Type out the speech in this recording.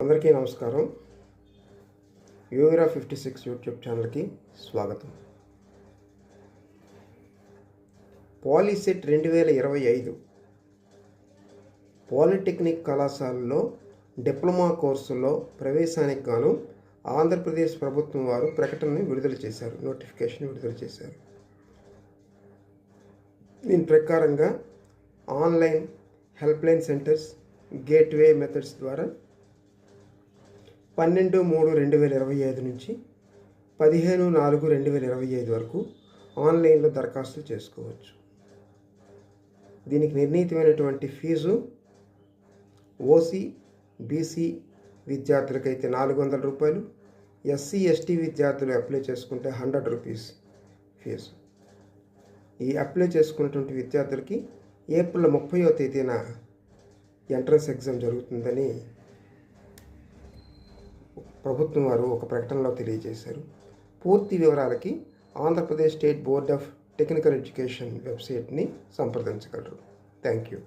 అందరికీ నమస్కారం. యోగిరా 56 యూట్యూబ్ ఛానల్కి స్వాగతం. పాలిసెట్ 2025 పాలిటెక్నిక్ కళాశాలలో డిప్లొమా కోర్సుల్లో ప్రవేశానికి గాను ఆంధ్రప్రదేశ్ ప్రభుత్వం వారు ప్రకటనని విడుదల చేశారు, నోటిఫికేషన్ విడుదల చేశారు. దీని ప్రకారంగా online helpline centres, gateway methods ద్వారా 12/3/2025 నుంచి 15/4/2025 వరకు ఆన్లైన్లో దరఖాస్తు చేసుకోవచ్చు. దీనికి నిర్ణీతమైనటువంటి ఫీజు ఓసీ, బీసీ విద్యార్థులకైతే 400 రూపాయలు, ఎస్సీ, ఎస్టీ విద్యార్థులు అప్లై చేసుకుంటే 100 రూపీస్ ఫీజు. ఈ అప్లై చేసుకున్నటువంటి విద్యార్థులకి ఏప్రిల్ 30వ తేదీన ఎంట్రన్స్ ఎగ్జామ్ జరుగుతుందని ప్రభుత్వం వారు ఒక ప్రకటనలో తెలియజేశారు. పూర్తి వివరాలకి Andhra Pradesh state board of technical education వెబ్సైట్ని సంప్రదించగలరు. Thank you.